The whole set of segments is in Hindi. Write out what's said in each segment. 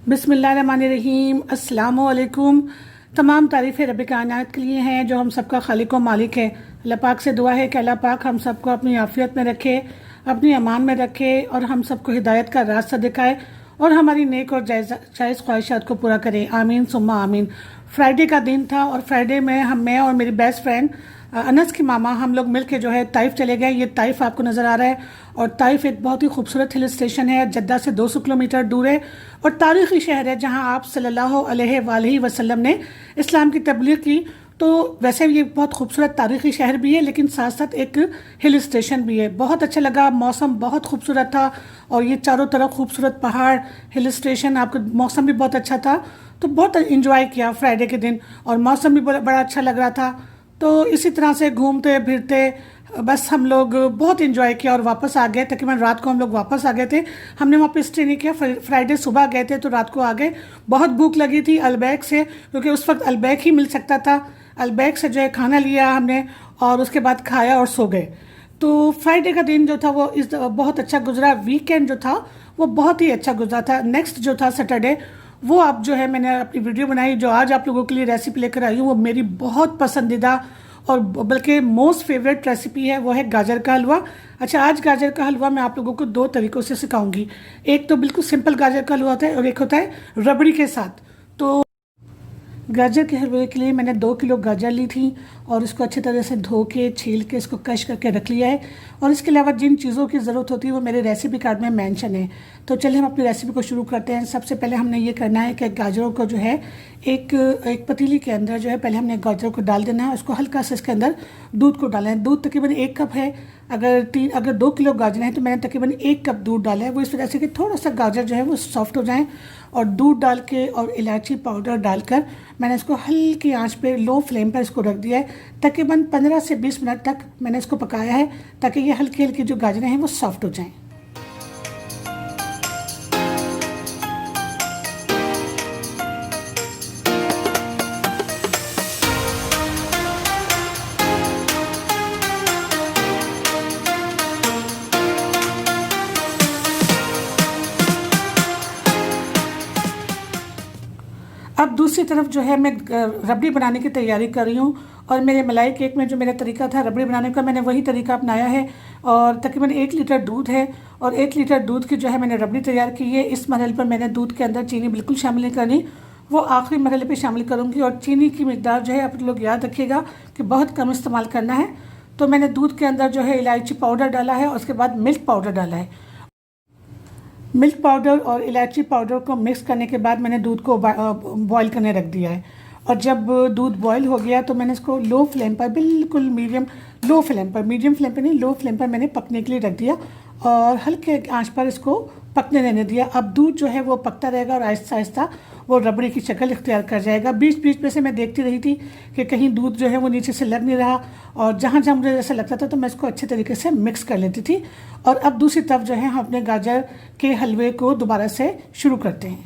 बिस्मिल्लाहिर्रहमानिर्रहीम। अस्सलामु अलैकुम। तमाम तारीफ़ें रब कायनात के लिए हैं जो हम सबका खालिक व मालिक है। अल्लाह पाक से दुआ है कि अल्लाह पाक हम सबको अपनी आफ़ियत में रखे, अपनी अमान में रखे और हम सबको हिदायत का रास्ता दिखाए और हमारी नेक और जायज़ ख्वाहिशात को पूरा करे। आमीन सुम्मा आमीन। फ्राइडे का दिन था और फ्राइडे में मैं और मेरी बेस्ट फ्रेंड अनस की मामा हम लोग मिलके जो है ताइफ चले गए। ये ताइफ आपको नज़र आ रहा है और ताइफ एक बहुत ही खूबसूरत हिल स्टेशन है, जद्दा से 200 किलोमीटर दूर है और तारीख़ी शहर है जहां आप सल्लल्लाहु अलैहि वसल्लम ने इस्लाम की तबलीग की। तो वैसे ये बहुत खूबसूरत तारीख़ी शहर भी है लेकिन साथ साथ एक हिल स्टेशन भी है। बहुत अच्छा लगा, मौसम बहुत खूबसूरत था और ये चारों तरफ खूबसूरत पहाड़, हिल स्टेशन, आपको मौसम भी बहुत अच्छा था। तो बहुत इंजॉय किया फ्राइडे के दिन और मौसम भी बड़ा अच्छा लग रहा था। तो इसी तरह से घूमते फिरते बस हम लोग बहुत इन्जॉय किया और वापस आ गए। तकरीबन रात को हम लोग वापस आ गए थे। हमने वहाँ पे स्टे नहीं किया, फ्राइडे सुबह गए थे तो रात को आ गए। बहुत भूख लगी थी अलबैक से, क्योंकि उस वक्त अलबैक ही मिल सकता था। अलबैक से जो है खाना लिया हमने और उसके बाद खाया और सो गए। तो फ्राइडे का दिन जो था वो बहुत अच्छा गुजरा। वीकेंड जो था वो बहुत ही अच्छा गुजरा था। नेक्स्ट जो था सैटरडे, वो आप जो है मैंने अपनी वीडियो बनाई जो आज आप लोगों के लिए रेसिपी लेकर आई हूँ। वो मेरी बहुत पसंदीदा और बल्कि मोस्ट फेवरेट रेसिपी है, वो है गाजर का हलवा। अच्छा, आज गाजर का हलवा मैं आप लोगों को दो तरीक़ों से सिखाऊंगी। एक तो बिल्कुल सिंपल गाजर का हलवा होता है और एक होता है रबड़ी के साथ। तो गाजर के हलवे के लिए मैंने 2 किलो गाजर ली थी और इसको अच्छी तरह से धो के छील के इसको कश करके रख लिया है। और इसके अलावा जिन चीज़ों की ज़रूरत होती है वो मेरे रेसिपी कार्ड में मेंशन है। तो चलिए हम अपनी रेसिपी को शुरू करते हैं। सबसे पहले हमने ये करना है कि गाजरों को जो है एक पतीली के अंदर जो है पहले हमने गाजरों को डाल देना है। उसको हल्का सा इसके अंदर दूध को डालना है। दूध तकरीबन 1 कप है। अगर 2 किलो गाजर हैं तो मैंने तकरीबन 1 कप दूध डाला है। वो इस वजह से कि थोड़ा सा गाजर जो है वो सॉफ्ट हो जाए। और दूध डाल के और इलायची पाउडर डालकर मैंने इसको हल्की आंच पे लो फ्लेम पर इसको रख दिया है। तकरीबन 15 से 20 मिनट तक मैंने इसको पकाया है ताकि ये हल्की हल्की जो गाजरें हैं वो सॉफ्ट हो जाएं। अब दूसरी तरफ जो है मैं रबड़ी बनाने की तैयारी कर रही हूँ और मेरे मलाई केक में जो मेरा तरीका था रबड़ी बनाने का, मैंने वही तरीका अपनाया है। और तकरीबन 1 लीटर दूध है और 1 लीटर दूध की जो है मैंने रबड़ी तैयार की है। इस मरहले पर मैंने दूध के अंदर चीनी बिल्कुल शामिल नहीं करनी, वो आखिरी मरहले पे शामिल करूँगी। और चीनी की मिकदार जो है आप लोग याद रखिएगा कि बहुत कम इस्तेमाल करना है। तो मैंने दूध के अंदर जो है इलायची पाउडर डाला है और उसके बाद मिल्क पाउडर डाला है। मिल्क पाउडर और इलायची पाउडर को मिक्स करने के बाद मैंने दूध को बॉईल करने रख दिया है। और जब दूध बॉईल हो गया तो मैंने इसको लो फ्लेम पर, बिल्कुल मीडियम फ्लेम पर नहीं, लो फ्लेम पर मैंने पकने के लिए रख दिया और हल्के आंच पर इसको पकने रहने दिया। अब दूध जो है वो पकता रहेगा और आहिस्ता आहिस्ता वो रबड़ी की शक्ल इख्तियार कर जाएगा। बीच बीच में से मैं देखती रही थी कि कहीं दूध जो है वो नीचे से लग नहीं रहा और जहाँ जहाँ मुझे जैसा लगता था तो मैं इसको अच्छे तरीके से मिक्स कर लेती थी। और अब दूसरी तरफ जो है हम अपने गाजर के हलवे को दोबारा से शुरू करते हैं।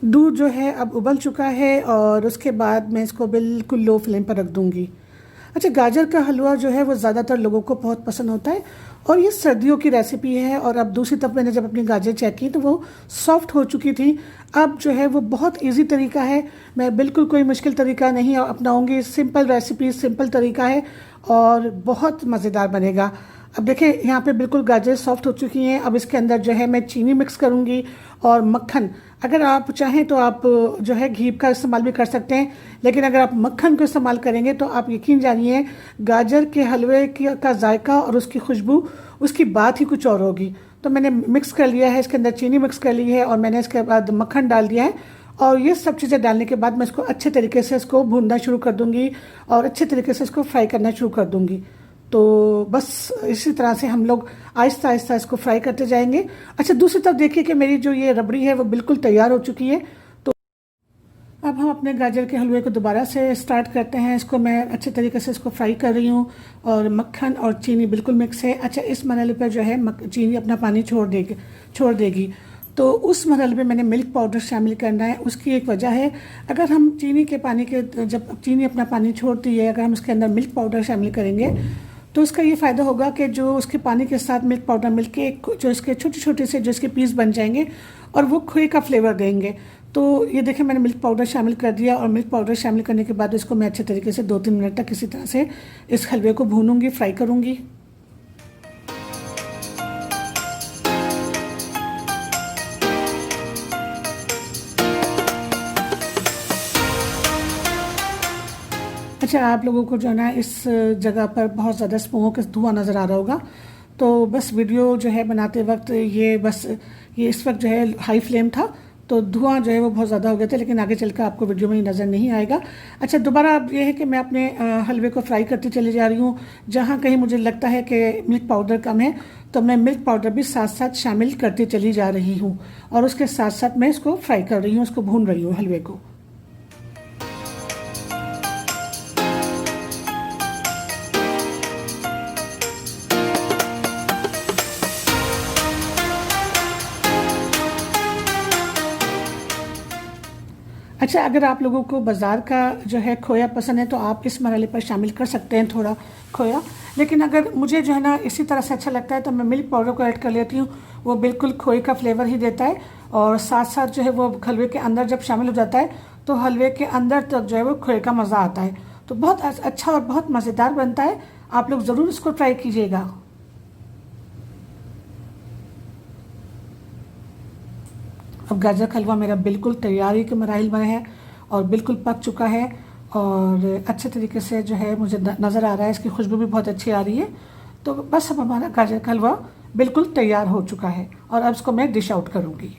दूध जो है अब उबल चुका है और उसके बाद मैं इसको बिल्कुल लो फ्लेम पर रख दूंगी। अच्छा, गाजर का हलवा जो है वो ज़्यादातर लोगों को बहुत पसंद होता है और ये सर्दियों की रेसिपी है। और अब दूसरी तरफ मैंने जब अपनी गाजर चेक की तो वो सॉफ्ट हो चुकी थी। अब जो है वो बहुत इजी तरीका है, मैं बिल्कुल कोई मुश्किल तरीका नहीं अपनाऊंगी। सिंपल रेसिपी, सिंपल तरीका है और बहुत मज़ेदार बनेगा। अब देखिए यहाँ पे बिल्कुल गाजर सॉफ्ट हो चुकी हैं। अब इसके अंदर जो है मैं चीनी मिक्स करूँगी और मक्खन। अगर आप चाहें तो आप जो है घी का इस्तेमाल भी कर सकते हैं, लेकिन अगर आप मक्खन को इस्तेमाल करेंगे तो आप यकीन जानिए गाजर के हलवे का जायका और उसकी खुशबू, उसकी बात ही कुछ और होगी। तो मैंने मिक्स कर लिया है, इसके अंदर चीनी मिक्स कर ली है और मैंने इसके बाद मक्खन डाल दिया है। और ये सब चीज़ें डालने के बाद मैं इसको अच्छे तरीके से इसको भूनना शुरू कर दूँगी और अच्छे तरीके से इसको फ्राई करना शुरू कर दूँगी। तो बस इसी तरह से हम लोग आहिस्ता आहिस्ता इसको फ्राई करते जाएंगे। अच्छा, दूसरी तरफ देखिए कि मेरी जो ये रबड़ी है वो बिल्कुल तैयार हो चुकी है। तो अब हम अपने गाजर के हलवे को दोबारा से स्टार्ट करते हैं। इसको मैं अच्छे तरीके से इसको फ्राई कर रही हूँ और मक्खन और चीनी बिल्कुल मिक्स है। अच्छा, इस मरहले पर जो है चीनी अपना पानी छोड़ देगी। तो उस मरहले पे मैंने मिल्क पाउडर शामिल करना है। उसकी एक वजह है, अगर हम चीनी के पानी के जब चीनी अपना पानी छोड़ती है, अगर हम उसके अंदर मिल्क पाउडर शामिल करेंगे तो उसका ये फ़ायदा होगा कि जो उसके पानी के साथ मिल्क पाउडर मिलके जो इसके छोटे छोटे से जो इसके पीस बन जाएंगे और वो खोए का फ्लेवर देंगे। तो ये देखिए, मैंने मिल्क पाउडर शामिल कर दिया और मिल्क पाउडर शामिल करने के बाद इसको मैं अच्छे तरीके से 2-3 मिनट तक इसी तरह से इस हलवे को भूनूंगी, फ्राई करूँगी। अच्छा, आप लोगों को जो है ना इस जगह पर बहुत ज़्यादा स्मोक धुआं नज़र आ रहा होगा। तो बस वीडियो जो है बनाते वक्त ये इस वक्त जो है हाई फ्लेम था, तो धुआं जो है वो बहुत ज़्यादा हो गया था, लेकिन आगे चलकर आपको वीडियो में ही नज़र नहीं आएगा। अच्छा, दोबारा अब ये है कि मैं अपने हलवे को फ्राई करती चली जा रही हूँ। जहाँ कहीं मुझे लगता है कि मिल्क पाउडर कम है तो मैं मिल्क पाउडर भी साथ साथ शामिल करती चली जा रही हूँ और उसके साथ साथ मैं इसको फ्राई कर रही हूँ, उसको भून रही हूँ हलवे को। अच्छा, अगर आप लोगों को बाज़ार का जो है खोया पसंद है तो आप इस मरहले पर शामिल कर सकते हैं थोड़ा खोया, लेकिन अगर मुझे जो है ना इसी तरह से अच्छा लगता है तो मैं मिल्क पाउडर को ऐड कर लेती हूँ। वो बिल्कुल खोए का फ्लेवर ही देता है और साथ साथ जो है वो हलवे के अंदर जब शामिल हो जाता है तो हलवे के अंदर तक जो है वो खोए का मज़ा आता है। तो बहुत अच्छा और बहुत मज़ेदार बनता है। आप लोग ज़रूर इसको ट्राई कीजिएगा। अब गाजर का हलवा मेरा बिल्कुल तैयारी के मराहिल में है और बिल्कुल पक चुका है और अच्छे तरीके से जो है मुझे नज़र आ रहा है, इसकी खुशबू भी बहुत अच्छी आ रही है। तो बस अब हमारा गाजर का हलवा बिल्कुल तैयार हो चुका है और अब इसको मैं डिश आउट करूँगी।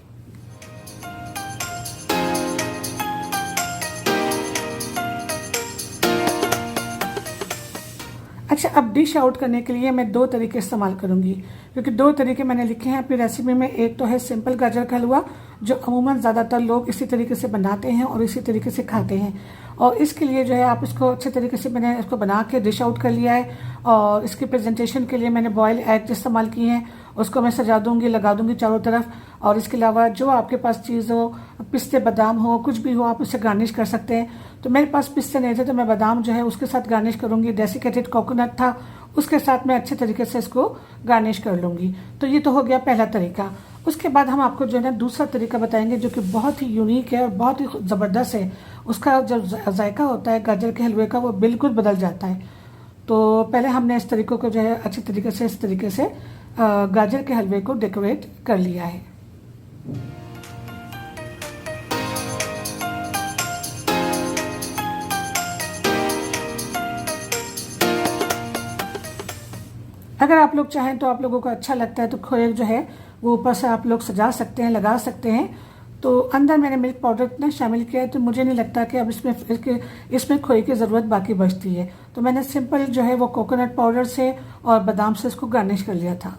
अच्छा, अब डिश आउट करने के लिए मैं 2 तरीके इस्तेमाल करूँगी, क्योंकि 2 तरीके मैंने लिखे हैं अपनी रेसिपी में। एक तो है सिंपल गाजर का हलवा, जो अमूमन ज़्यादातर लोग इसी तरीके से बनाते हैं और इसी तरीके से खाते हैं, और इसके लिए जो है आप इसको अच्छे तरीके से मैंने इसको बना के डिश आउट कर लिया है। और इसकी प्रेजेंटेशन के लिए मैंने बॉयल एग इस्तेमाल किए हैं, उसको मैं सजा दूँगी, लगा दूँगी चारों तरफ। और इसके अलावा जो आपके पास चीज़ हो, पिस्ते बादाम हो, कुछ भी हो, आप उससे गार्निश कर सकते हैं। तो मेरे पास पिस्ते नहीं थे तो मैं बादाम जो है उसके साथ गार्निश करूँगी। डेसिकेटेड कोकोनट था, उसके साथ मैं अच्छे तरीके से इसको गार्निश कर लूँगी। तो ये तो हो गया पहला तरीका। उसके बाद हम आपको जो है ना दूसरा तरीका बताएंगे, जो कि बहुत ही यूनिक है और बहुत ही ज़बरदस्त है। उसका जो जायका होता है गाजर के हलवे का, वो बिल्कुल बदल जाता है। तो पहले हमने इस तरीक़ों को जो है अच्छे तरीके से इस तरीके से गाजर के हलवे को डेकोरेट कर लिया है। अगर आप लोग चाहें तो आप लोगों को अच्छा लगता है तो खोए जो है वो ऊपर से आप लोग सजा सकते हैं, लगा सकते हैं। तो अंदर मैंने मिल्क पाउडर इतना शामिल किया है तो मुझे नहीं लगता कि अब इसमें खोए की ज़रूरत बाकी बचती है। तो मैंने सिंपल जो है वो कोकोनट पाउडर से और बादाम से इसको गार्निश कर लिया था।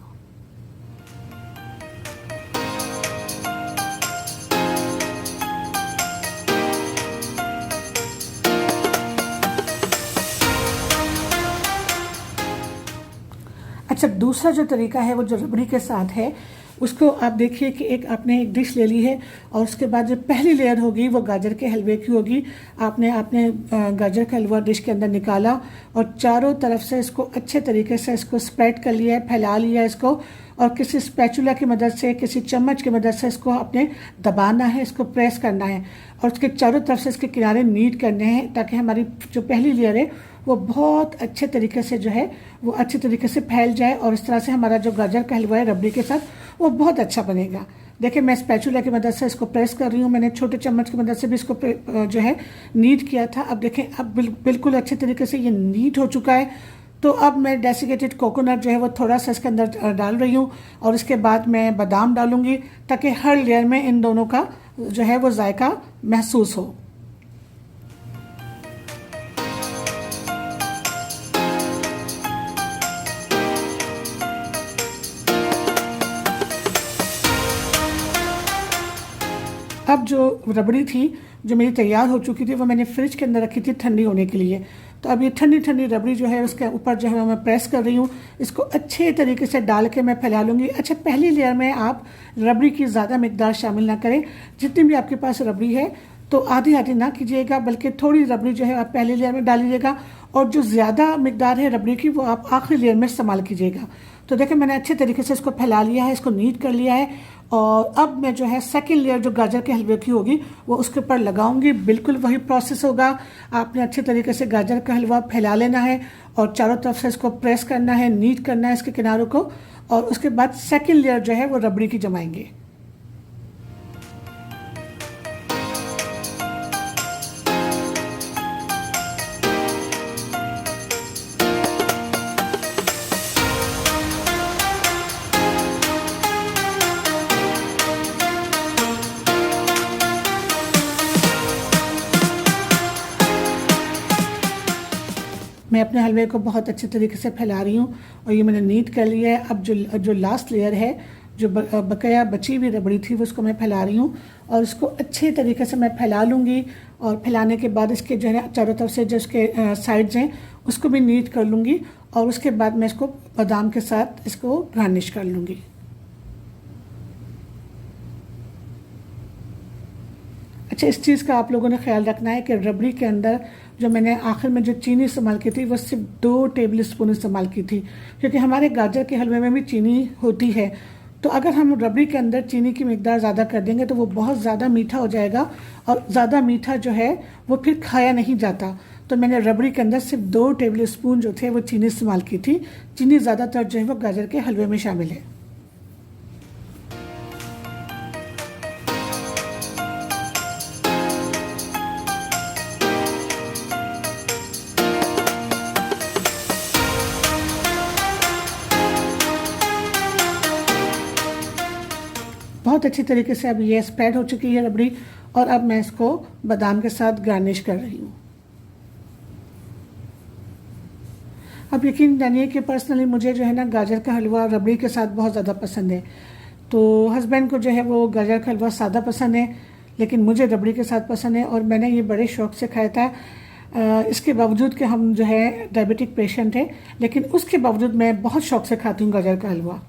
अच्छा, दूसरा जो तरीका है वो जो रबड़ी के साथ है, उसको आप देखिए कि आपने एक डिश ले ली है और उसके बाद जो पहली लेयर होगी वो गाजर के हलवे की होगी। आपने गाजर का हलवा डिश के अंदर निकाला और चारों तरफ से इसको अच्छे तरीके से इसको स्प्रेड कर लिया है, फैला लिया है इसको, और किसी स्पैचुला की मदद से, किसी चम्मच की मदद से इसको आपने दबाना है, इसको प्रेस करना है और उसके चारों तरफ से इसके किनारे नीट करने हैं, ताकि हमारी जो पहली लेयर है वो बहुत अच्छे तरीके से जो है वो अच्छे तरीके से फैल जाए और इस तरह से हमारा जो गाजर का हलवा है रबड़ी के साथ वो बहुत अच्छा बनेगा। देखिए, मैं स्पैचुला की मदद से इसको प्रेस कर रही हूँ। मैंने छोटे चम्मच की मदद से भी इसको जो है नीट किया था। अब देखें, अब बिल्कुल अच्छे तरीके से ये नीट हो चुका है। तो अब मैं डेसिकेटेड कोकोनट जो है वो थोड़ा सा इसके अंदर डाल रही हूँ और इसके बाद मैं बादाम डालूंगी, ताकि हर लेयर में इन दोनों का जो है वो जायका महसूस हो। अब अब जो रबड़ी थी जो मेरी तैयार हो चुकी थी वो मैंने फ्रिज के अंदर रखी थी ठंडी होने के लिए। तो अब ये ठंडी ठंडी रबड़ी जो है उसके ऊपर जो है मैं प्रेस कर रही हूँ। इसको अच्छे तरीके से डाल के मैं फैला लूँगी। अच्छा, पहली लेयर में आप रबड़ी की ज़्यादा मिकदार शामिल ना करें। जितनी भी आपके पास रबड़ी है तो आधी आधी ना कीजिएगा, बल्कि थोड़ी रबड़ी जो है आप पहली लेयर में डालिएगा और जो ज़्यादा मिकदार है रबड़ी की वो आप आखिरी लेयर में इस्तेमाल कीजिएगा। तो देखिए मैंने अच्छे तरीके से इसको फैला लिया है, इसको नीट कर लिया है और अब मैं जो है सेकंड लेयर जो गाजर के हलवे की होगी वो उसके ऊपर लगाऊंगी। बिल्कुल वही प्रोसेस होगा। आपने अच्छे तरीके से गाजर का हलवा फैला लेना है और चारों तरफ से इसको प्रेस करना है, नीट करना है इसके किनारों को, और उसके बाद सेकंड लेयर जो है वो रबड़ी की जमाएंगे। मैं अपने हलवे को बहुत अच्छे तरीके से फैला रही हूँ और ये मैंने नीट कर लिया है। अब जो लास्ट लेयर है, जो बकाया बची हुई रबड़ी थी, वो उसको मैं फैला रही हूँ और इसको अच्छे तरीके से मैं फैला लूँगी। और फैलाने के बाद इसके जो है चारों तरफ से जो इसके साइड्स हैं उसको भी नीट कर लूँगी और उसके बाद मैं इसको बादाम के साथ इसको गार्निश कर लूँगी। अच्छा, इस चीज़ का आप लोगों ने ख्याल रखना है कि रबड़ी के अंदर जो मैंने आखिर में जो चीनी इस्तेमाल की थी वो सिर्फ 2 टेबल स्पून इस्तेमाल की थी, क्योंकि हमारे गाजर के हलवे में भी चीनी होती है। तो अगर हम रबड़ी के अंदर चीनी की मिकदार ज़्यादा कर देंगे तो वो बहुत ज़्यादा मीठा हो जाएगा और ज़्यादा मीठा जो है वो फिर खाया नहीं जाता। तो मैंने रबड़ी के अंदर सिर्फ 2 टेबल स्पून जो थे वो चीनी इस्तेमाल की थी। चीनी ज़्यादातर जो है वो गाजर के हलवे में शामिल है। बहुत अच्छी तरीके से अब ये स्प्रेड हो चुकी है रबड़ी और अब मैं इसको बादाम के साथ गार्निश कर रही हूँ। अब यकीन जानिए कि पर्सनली मुझे जो है ना गाजर का हलवा रबड़ी के साथ बहुत ज़्यादा पसंद है। तो हस्बैंड को जो है वो गाजर का हलवा सादा पसंद है, लेकिन मुझे रबड़ी के साथ पसंद है और मैंने ये बड़े शौक़ से खाया था। इसके बावजूद कि हम जो है डायबिटिक पेशेंट हैं, लेकिन उसके बावजूद मैं बहुत शौक़ से खाती हूँ गाजर का हलवा।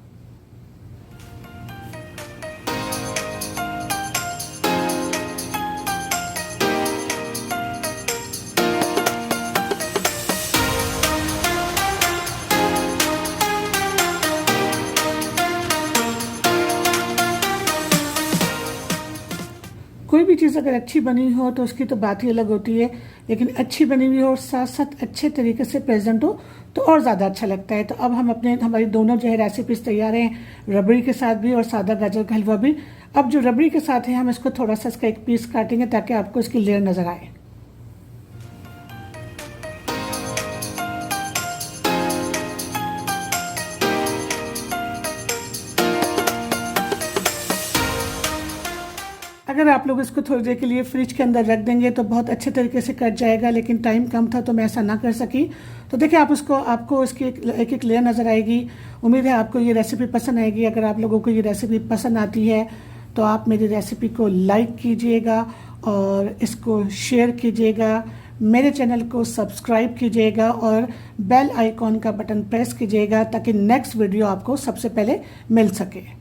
कोई भी चीज़ अगर अच्छी बनी हो तो उसकी तो बात ही अलग होती है, लेकिन अच्छी बनी हुई हो और साथ साथ अच्छे तरीके से प्रेजेंट हो तो और ज़्यादा अच्छा लगता है। तो अब हमारी दोनों जो है रेसिपीज़ तैयार हैं, रबड़ी के साथ भी और सादा गाजर का हलवा भी। अब जो रबड़ी के साथ है हम इसको थोड़ा सा इसका एक पीस काटेंगे ताकि आपको इसकी लेयर नज़र आए। अगर आप लोग इसको थोड़ी देर के लिए फ्रिज के अंदर रख देंगे तो बहुत अच्छे तरीके से कट जाएगा, लेकिन टाइम कम था तो मैं ऐसा ना कर सकी। तो देखिए आपको इसकी एक एक लेयर नज़र आएगी। उम्मीद है आपको ये रेसिपी पसंद आएगी। अगर आप लोगों को ये रेसिपी पसंद आती है तो आप मेरी रेसिपी को लाइक कीजिएगा और इसको शेयर कीजिएगा, मेरे चैनल को सब्सक्राइब कीजिएगा और बेल आइकॉन का बटन प्रेस कीजिएगा ताकि नेक्स्ट वीडियो आपको सबसे पहले मिल सके।